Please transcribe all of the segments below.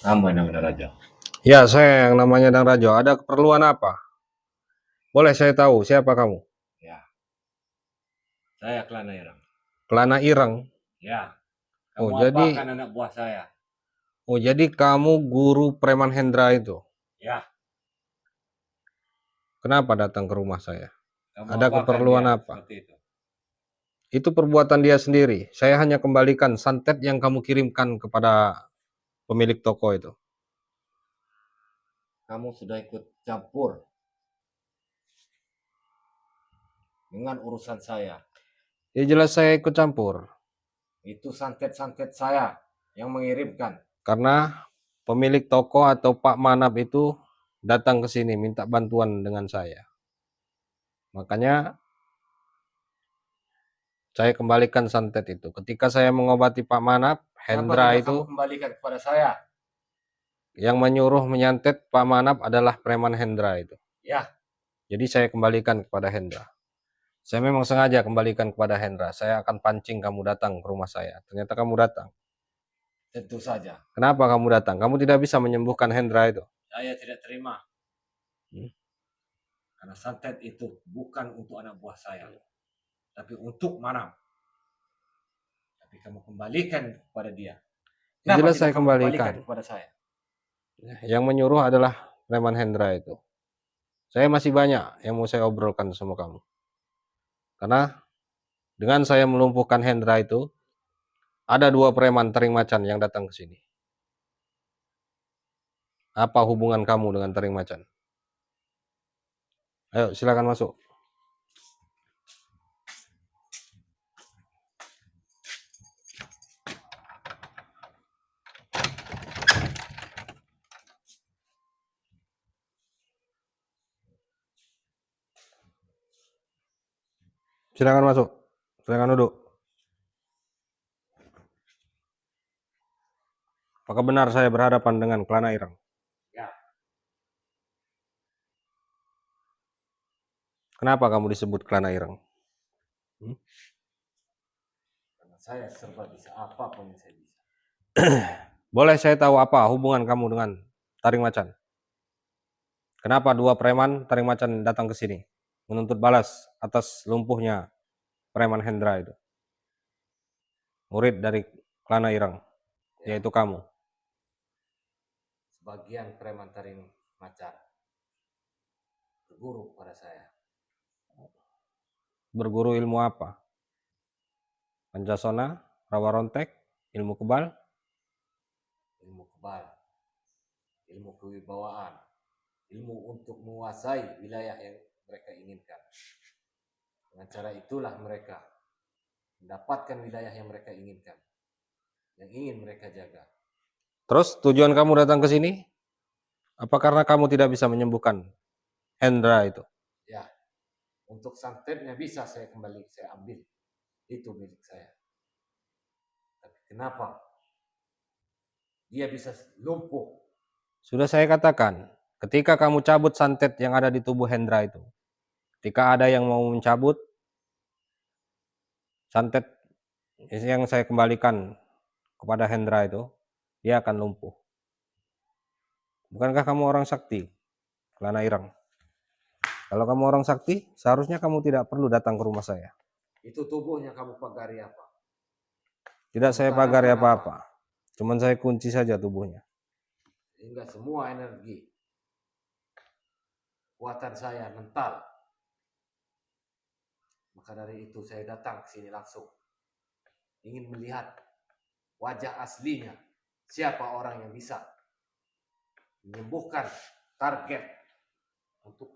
Nama namanya Raja. Ya, saya yang namanya Dang Rajo. Ada keperluan apa? Boleh saya tahu siapa kamu? Ya, saya Kelana Irang. Kelana Ireng. Ya, Oh, kamu jadi apakan anak buah saya? kamu guru preman Hendra itu. Ya, Kenapa datang ke rumah saya? kamu Ada apakan keperluan dia apa? seperti itu? Itu perbuatan dia sendiri. Saya hanya kembalikan santet yang kamu kirimkan kepada pemilik toko itu. Kamu sudah ikut campur dengan urusan saya. Ya jelas saya ikut campur. Itu santet-santet saya yang mengirimkan. Karena pemilik toko atau Pak Manap itu datang ke sini minta bantuan dengan saya. Makanya saya kembalikan santet itu. Ketika saya mengobati Pak Manap, Kenapa Hendra tidak itu kamu kembalikan kepada saya? yang menyuruh menyantet Pak Manap adalah preman Hendra itu. Ya, Jadi saya kembalikan kepada Hendra. Saya memang sengaja kembalikan kepada Hendra. Saya akan pancing kamu datang ke rumah saya. Ternyata kamu datang. tentu saja. Kenapa kamu datang? Kamu tidak bisa menyembuhkan Hendra itu. Saya tidak terima. Hmm? Karena santet itu bukan untuk anak buah saya. Tapi untuk Manap. Tapi kamu kembalikan kepada dia. Kenapa Jelas tidak saya kamu kembalikan kembalikan. kepada saya? Yang menyuruh adalah preman Hendra itu. Saya masih banyak yang mau saya obrolkan sama kamu. Karena dengan saya melumpuhkan Hendra itu, ada 2 preman tering macan yang datang ke sini. Apa hubungan kamu dengan tering macan? Ayo silakan masuk. Silakan masuk. Silakan duduk. Apakah benar saya berhadapan dengan Kelana Ireng? Ya, Kenapa kamu disebut Kelana Ireng? karena saya serba bisa, apapun yang saya bisa. Boleh saya tahu apa hubungan kamu dengan taring macan? Kenapa 2 preman taring macan datang ke sini menuntut balas atas lumpuhnya preman Hendra itu? Murid dari Kelana Ireng, Ya, yaitu kamu. sebagian preman taring macan berguru pada saya. Berguru ilmu apa? Pancasona, rawa rontek, ilmu kebal, Ilmu kebal, ilmu kewibawaan, ilmu untuk menguasai wilayah yang mereka inginkan. Dengan cara itulah mereka mendapatkan wilayah yang mereka inginkan, yang ingin mereka jaga. Terus tujuan kamu datang ke sini? Apa karena kamu tidak bisa menyembuhkan Hendra itu? Ya, untuk santetnya bisa saya kembali, saya ambil. Itu milik saya. Tapi kenapa dia bisa lumpuh? Sudah saya katakan, ketika kamu cabut santet yang ada di tubuh Hendra itu, ketika ada yang mau mencabut santet yang saya kembalikan kepada Hendra itu, dia akan lumpuh. Bukankah kamu orang sakti, Kelana Ireng? Kalau kamu orang sakti, seharusnya kamu tidak perlu datang ke rumah saya. Itu tubuhnya kamu pagari apa? Tidak Kamu saya pagari tanamkan apa-apa. Cuman saya kunci saja tubuhnya. Sehingga semua energi kekuatan saya mental. Maka dari itu saya datang ke sini langsung. Ingin melihat wajah aslinya. Siapa orang yang bisa menyembuhkan target untuk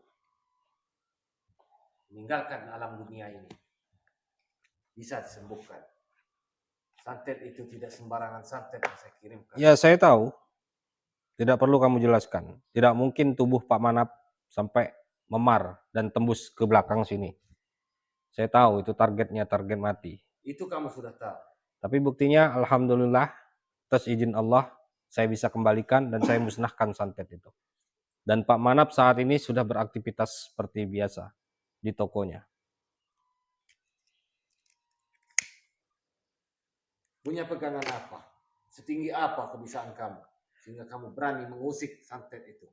meninggalkan alam dunia ini. Bisa disembuhkan. Santet itu tidak sembarangan santet yang saya kirimkan. Ya, saya tahu. Tidak perlu kamu jelaskan. Tidak mungkin tubuh Pak Manap sampai memar dan tembus ke belakang sini. Saya tahu itu targetnya target mati. Itu kamu sudah tahu. Tapi buktinya alhamdulillah atas izin Allah saya bisa kembalikan dan saya musnahkan santet itu. Dan Pak Manap saat ini sudah beraktivitas seperti biasa di tokonya. Punya pegangan apa? Setinggi apa kebiasaan kamu? sehingga kamu berani mengusik santet itu?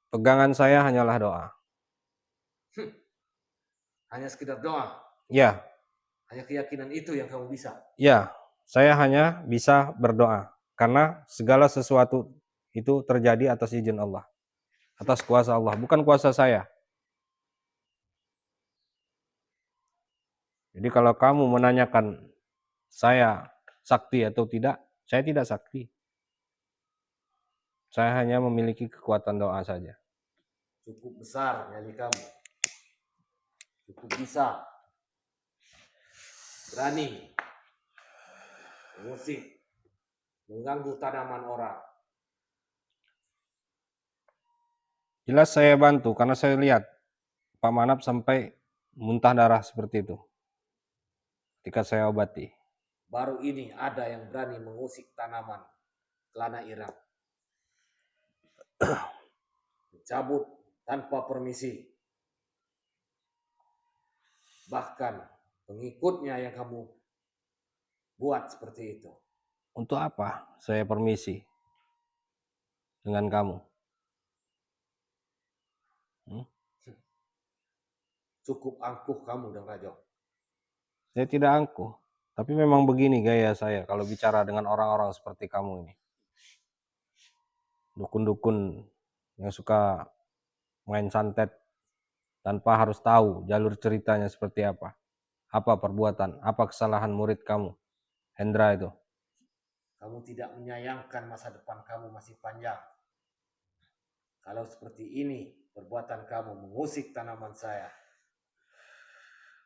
Pegangan saya hanyalah doa. Hanya sekedar doa, Ya, hanya keyakinan itu yang kamu bisa. ya, saya hanya bisa berdoa karena segala sesuatu itu terjadi atas izin Allah, atas kuasa Allah, bukan kuasa saya. Jadi kalau kamu menanyakan saya sakti atau tidak, saya tidak sakti. Saya hanya memiliki kekuatan doa saja. Cukup besar nyali kamu, cukup bisa, berani mengusik, mengganggu tanaman orang. Jelas saya bantu karena saya lihat Pak Manap sampai muntah darah seperti itu ketika saya obati. Baru ini ada yang berani mengusik tanaman kelana irang, mencabut tanpa permisi. Bahkan pengikutnya yang kamu buat seperti itu. Untuk apa saya permisi dengan kamu? Cukup angkuh kamu dan Rajo. Saya tidak angkuh, tapi memang begini gaya saya kalau bicara dengan orang-orang seperti kamu ini. Dukun-dukun yang suka main santet tanpa harus tahu jalur ceritanya seperti apa perbuatan, apa kesalahan murid kamu, Hendra itu. Kamu tidak menyayangkan masa depan kamu masih panjang. Kalau seperti ini perbuatan kamu mengusik tanaman saya,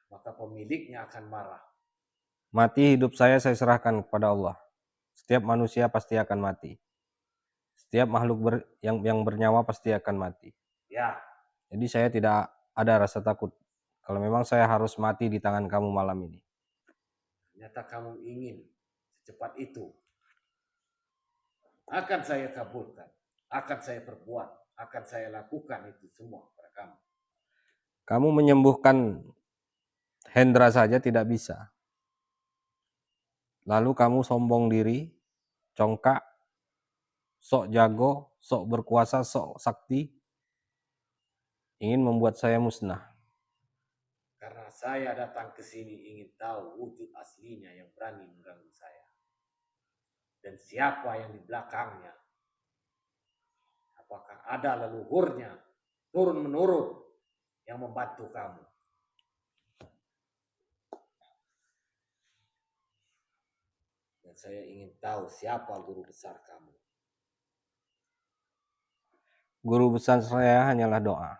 maka pemiliknya akan marah. Mati hidup saya serahkan kepada Allah. Setiap manusia pasti akan mati. Setiap makhluk yang bernyawa pasti akan mati. Ya, Jadi saya tidak ada rasa takut kalau memang saya harus mati di tangan kamu malam ini. ternyata kamu ingin secepat itu. Akan saya kabulkan, akan saya perbuat, akan saya lakukan itu semua pada kamu. Kamu menyembuhkan Hendra saja tidak bisa. Lalu kamu sombong diri, congkak, sok jago, sok berkuasa, sok sakti, ingin membuat saya musnah. Karena saya datang ke sini ingin tahu wujud aslinya yang berani mengganggu saya. Dan siapa yang di belakangnya. Apakah ada leluhurnya, turun-menurun, yang membantu kamu. Dan saya ingin tahu siapa guru besar kamu. Guru besar saya hanyalah doa.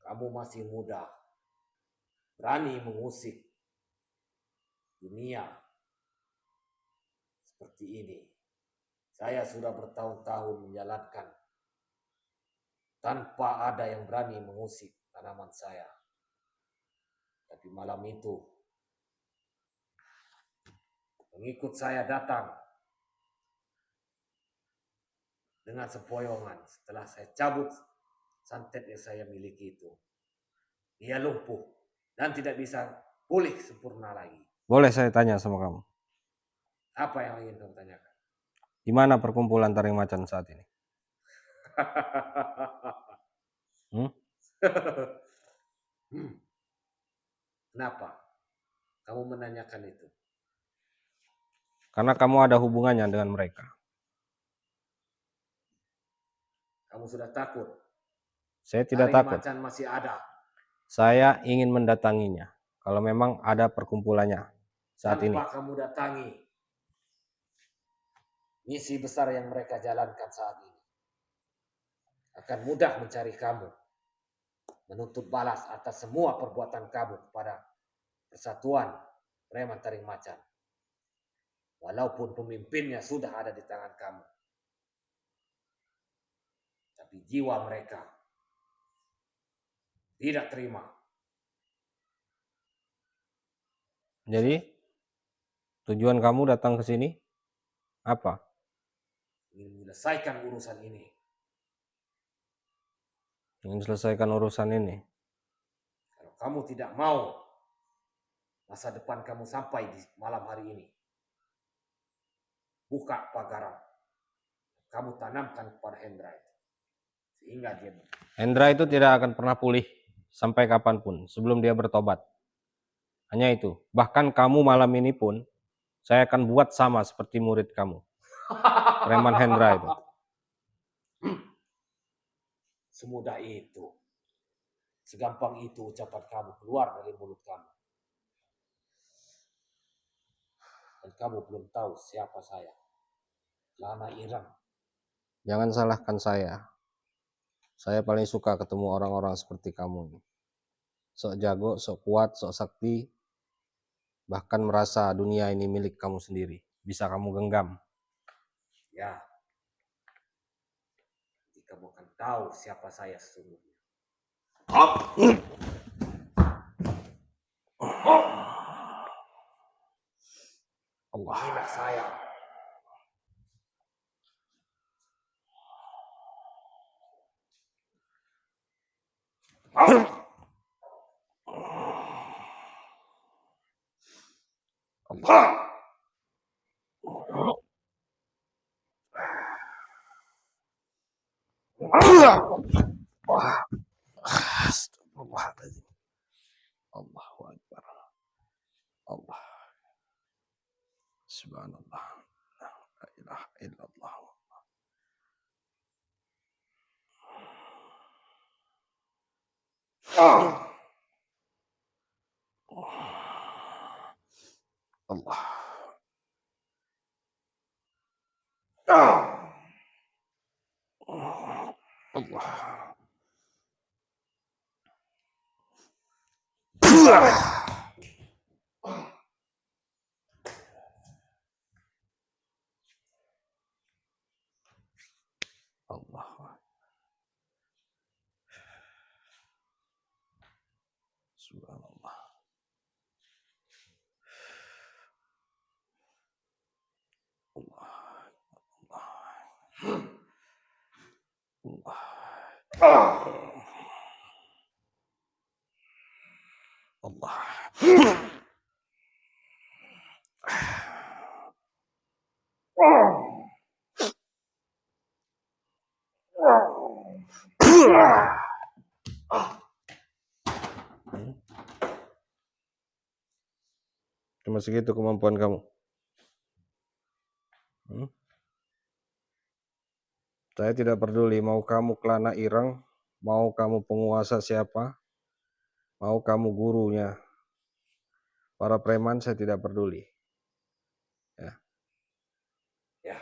Kamu masih muda, berani mengusik dunia seperti ini. Saya sudah bertahun-tahun menjalankan tanpa ada yang berani mengusik tanaman saya. Tapi malam itu pengikut saya datang dengan sempoyongan. Setelah saya cabut santet yang saya miliki itu, dia lumpuh dan tidak bisa pulih sempurna lagi. Boleh saya tanya sama kamu? Apa yang ingin kamu tanyakan? Di mana perkumpulan taring macan saat ini? Kenapa kamu menanyakan itu? Karena kamu ada hubungannya dengan mereka. Kamu sudah takut? Saya tidak Taring takut. macan masih ada. Saya ingin mendatanginya. Kalau memang ada perkumpulannya saat ini. Tanpa kamu datangi, misi besar yang mereka jalankan saat ini akan mudah mencari kamu, menuntut balas atas semua perbuatan kamu kepada persatuan preman taring macan. Walaupun pemimpinnya sudah ada di tangan kamu, tapi jiwa mereka tidak terima. Jadi tujuan kamu datang ke sini apa? Ingin menyelesaikan urusan ini. Ingin selesaikan urusan ini. Kalau kamu tidak mau masa depan kamu sampai di malam hari ini, buka pagar, kamu tanamkan kepada Hendra itu, sehingga dia Hendra itu tidak akan pernah pulih sampai kapanpun sebelum dia bertobat. Hanya itu. Bahkan kamu malam ini pun saya akan buat sama seperti murid kamu, preman Hendra itu. Semudah itu, segampang itu ucapan kamu keluar dari mulut kamu. Dan kamu belum tahu siapa saya, Lana Irang. Jangan salahkan saya. Saya paling suka ketemu orang-orang seperti kamu ini. Sok jago, sok kuat, sok sakti, bahkan merasa dunia ini milik kamu sendiri. Bisa kamu genggam. Ya, nanti kamu akan tahu siapa saya sesungguhnya. Allah. Inilah saya. Allah. Astagfirullahaladzim. Allahu Akbar. Allah. Subhanallah. La ilaha illallah. Allah. Allah. Allah. Subhanallah. Allah. Allah. Cuma segitu kemampuan kamu. Saya tidak peduli mau kamu Lana Irang, mau kamu penguasa siapa, mau kamu gurunya. Para preman saya tidak peduli. Ya. Ya.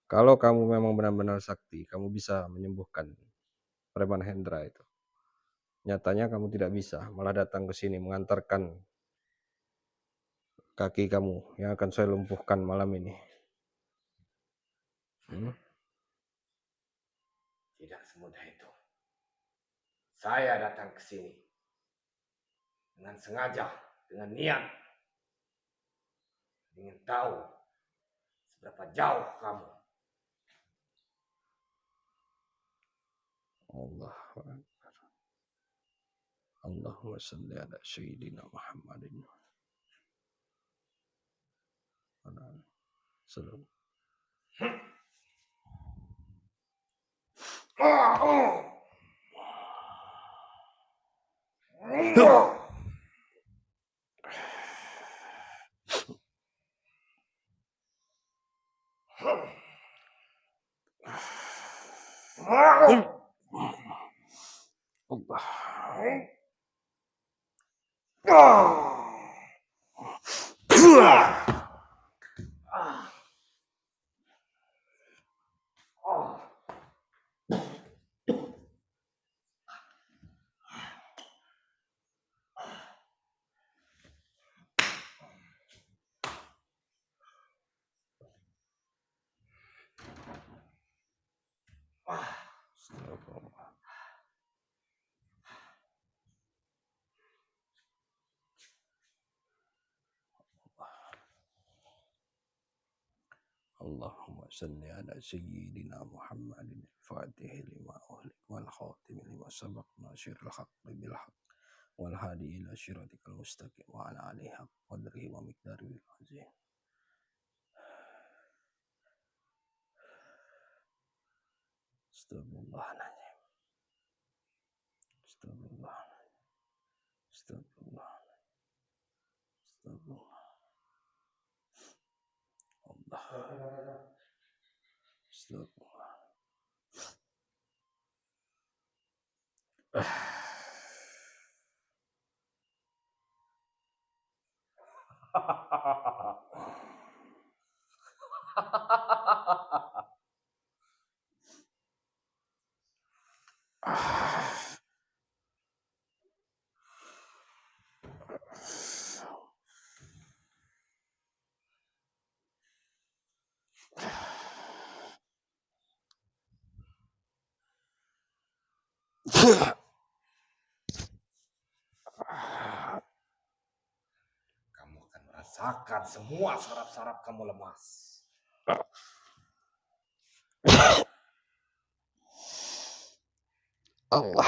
Kalau kamu memang benar-benar sakti, kamu bisa menyembuhkan preman Hendra itu. Nyatanya kamu tidak bisa, malah datang ke sini mengantarkan kaki kamu yang akan saya lumpuhkan malam ini. Tidak semudah itu. Saya datang ke sini dengan sengaja, dengan niat, ingin tahu seberapa jauh kamu. Allah. Allahumma salli ala sayyidina Muhammadin. Salam. Allahumma salli ala sayyidina Muhammadin al-Fatih lima uhlik wal khatim lima sabaq nasirul haqqi bil haqq wal hadi ila syiratikal mustaqim wa ala alihi qadrihi wa miqdarihi azim. Astagfirullahaladzim. Astagfirullah. Astagfirullah. Astagfirullah. Allah. Astagfirullah. Kamu akan merasakan semua saraf-saraf kamu lemas. Allah.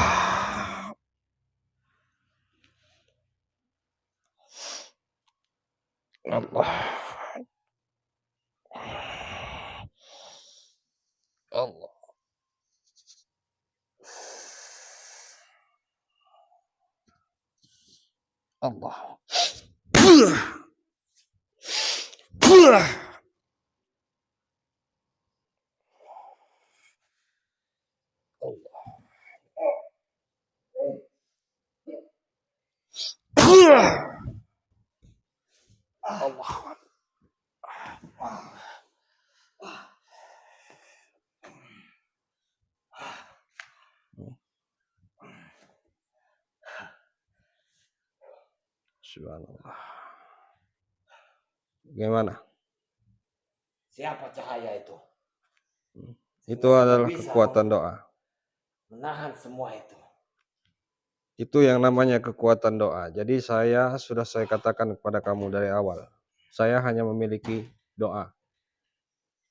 Allah. Allah. Allah. Allah. Subhanallah. Bagaimana? Siapa cahaya itu? Itu adalah kekuatan doa. Menahan semua itu. Itu yang namanya kekuatan doa. Jadi saya katakan kepada kamu dari awal. Saya hanya memiliki doa.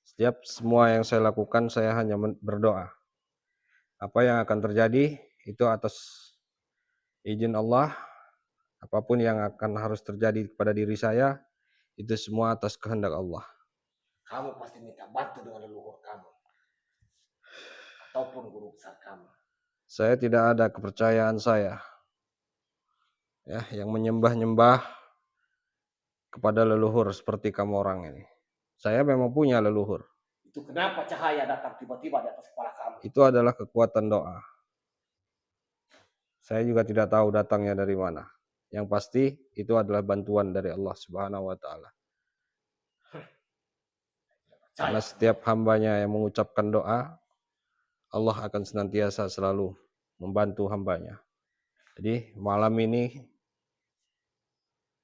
Setiap semua yang saya lakukan, saya hanya berdoa. Apa yang akan terjadi, itu atas izin Allah. Apapun yang akan harus terjadi kepada diri saya, itu semua atas kehendak Allah. Kamu pasti minta bantu dengan leluhur kamu. Ataupun guru besar kamu. Saya tidak ada kepercayaan saya. Ya, yang menyembah-nyembah kepada leluhur seperti kamu orang ini. Saya memang punya leluhur. Itu kenapa cahaya datang tiba-tiba di atas kepala kamu? Itu adalah kekuatan doa. Saya juga tidak tahu datangnya dari mana. Yang pasti itu adalah bantuan dari Allah Subhanahu wa taala. Karena setiap hambanya yang mengucapkan doa, Allah akan senantiasa selalu membantu hambanya. Jadi malam ini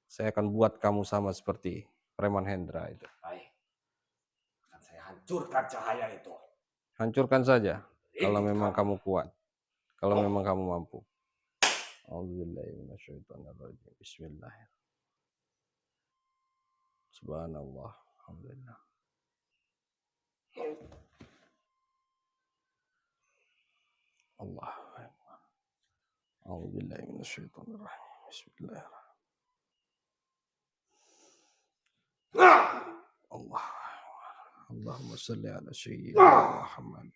saya akan buat kamu sama seperti preman Hendra itu. Baik. Akan saya hancurkan cahaya itu. Hancurkan saja kalau memang kamu kuat. Kalau memang kamu mampu. A'udzubillahi minasyaitonirrajim. Bismillahirrahmanirrahim. Subhanallah. Alhamdulillah. Allah. A'udzubillahi minasyaitonirrajim. Bismillahirrahmanirrahim. Allah. Allahumma salli ala sayyidina Muhammad.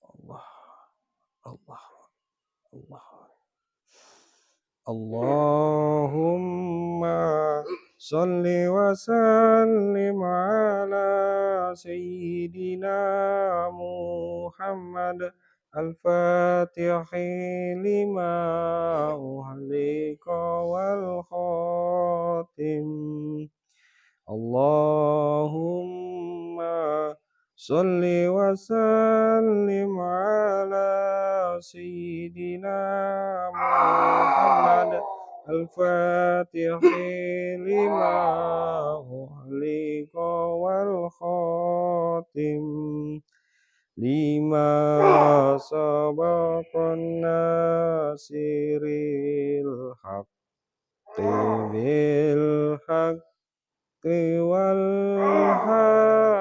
Allah. Allah. Allah. Allahumma salli wa sallim ala sayyidina Muhammad al-Fatihi lima uhlika wal khatim. Allahumma salli wa sallim ala sayyidina Muhammad al-Fatihi lima uhlika wal khatim lima sabaqan nasiril haqqi bil haqqi wal hadi.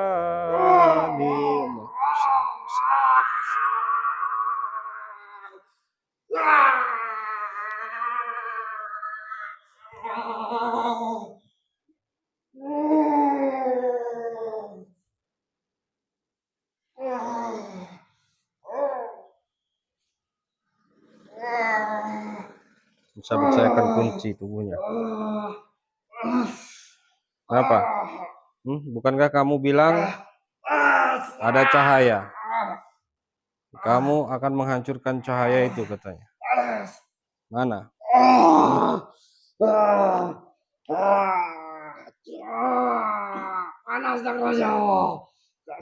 sabit-sabit saya akan kunci tubuhnya. Kenapa? Bukankah kamu bilang ada cahaya? Kamu akan menghancurkan cahaya itu katanya. Mana? Panas dan rojo.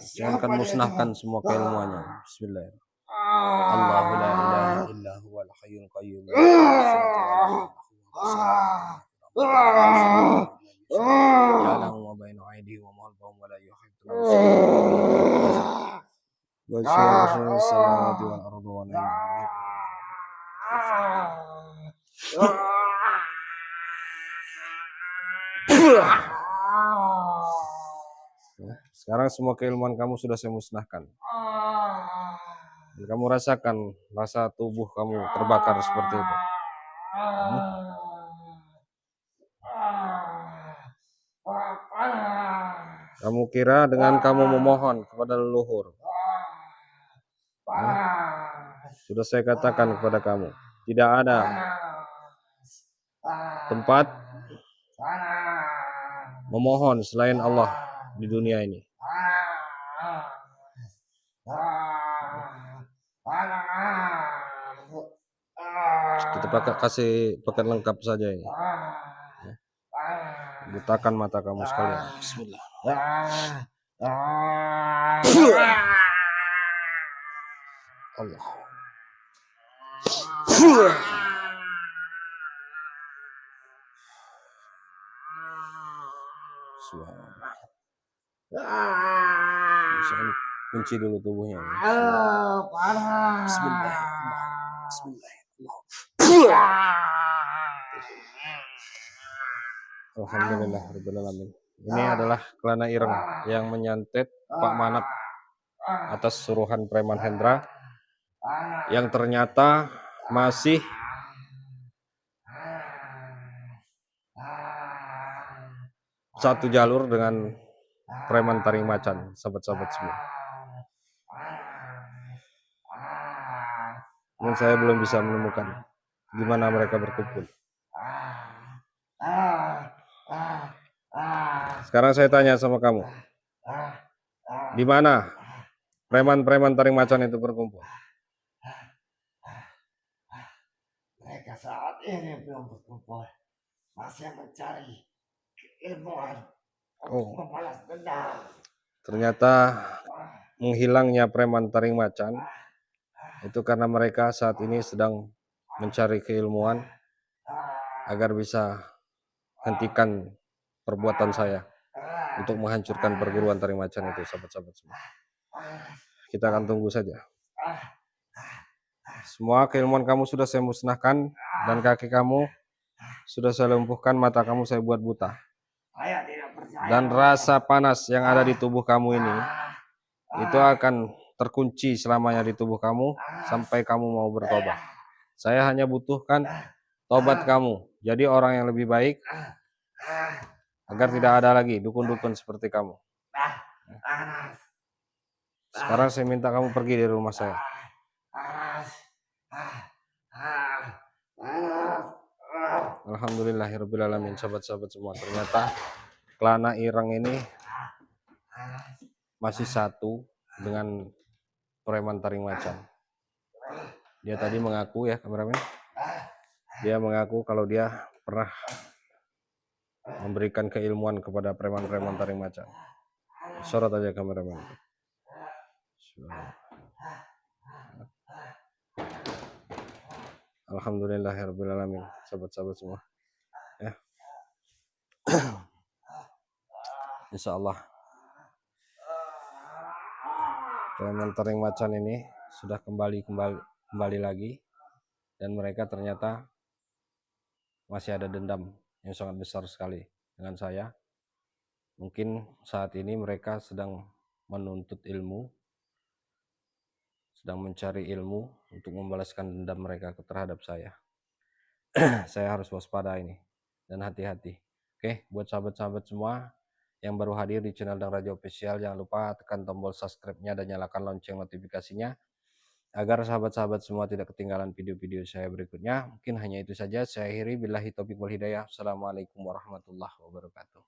Saya akan musnahkan semua keilmuannya. Bismillahirrahmanirrahim. Allahu la ilaha illa huwal hayyul qayyum. Ya'lamu ma baina aydihim wa ma khalfahum wa la yuhituna bi shay'in min samawati wal ardi wa la Sekarang semua keilmuan kamu sudah saya musnahkan. Dan kamu rasakan rasa tubuh kamu terbakar seperti itu. Kamu kira dengan kamu memohon kepada leluhur, sudah saya katakan kepada kamu, tidak ada tempat memohon selain Allah di dunia ini. Kita kasih paket lengkap saja ini. Butakan mata kamu sekalian. Bismillah. Allah. Subhanallah. Saya kunci dulu tubuhnya. Bismillah. Alhamdulillahirrahmanirrahim. Ini adalah kelana ireng yang menyantet Pak Manap atas suruhan Preman Hendra, yang ternyata masih satu jalur dengan Preman Taring Macan, sahabat-sahabat semua. Dan saya belum bisa menemukan di mana mereka berkumpul. Sekarang saya tanya sama kamu, di mana preman-preman Taring Macan itu berkumpul? Mereka saat ini belum berkumpul, masih mencari keilmuan membalas dendam. Ternyata menghilangnya preman Taring Macan itu karena mereka saat ini sedang mencari keilmuan agar bisa hentikan perbuatan saya untuk menghancurkan perguruan Taring Macan itu, sahabat-sahabat semua. Kita akan tunggu saja. Semua keilmuan kamu sudah saya musnahkan, dan kaki kamu sudah saya lumpuhkan, mata kamu saya buat buta. Dan rasa panas yang ada di tubuh kamu ini, itu akan terkunci selamanya di tubuh kamu sampai kamu mau bertobat. Saya hanya butuhkan tobat kamu, jadi orang yang lebih baik, agar tidak ada lagi dukun-dukun seperti kamu. Sekarang saya minta kamu pergi dari rumah saya. Alhamdulillahirrahmanirrahim, sahabat-sahabat semua. Ternyata kelana ireng ini masih satu dengan Preman Taring Macan. Dia tadi mengaku, ya kameramen, dia mengaku kalau dia pernah memberikan keilmuan kepada preman-preman Taring Macan. Sorot aja kameramen. Alhamdulillahirrahmanirrahim, sahabat-sahabat semua. Ya. Insya Allah Preman Taring Macan ini sudah kembali lagi, dan mereka ternyata masih ada dendam yang sangat besar sekali dengan saya. Mungkin saat ini mereka sedang menuntut ilmu, sedang mencari ilmu untuk membalaskan dendam mereka terhadap saya. Saya harus waspada ini dan hati-hati. Oke, buat sahabat-sahabat semua yang baru hadir di channel Dang Raja Official, jangan lupa tekan tombol subscribe-nya dan nyalakan lonceng notifikasinya agar sahabat-sahabat semua tidak ketinggalan video-video saya berikutnya. Mungkin hanya itu saja. Saya akhiri, billahi taufiq wal hidayah. Assalamualaikum warahmatullahi wabarakatuh.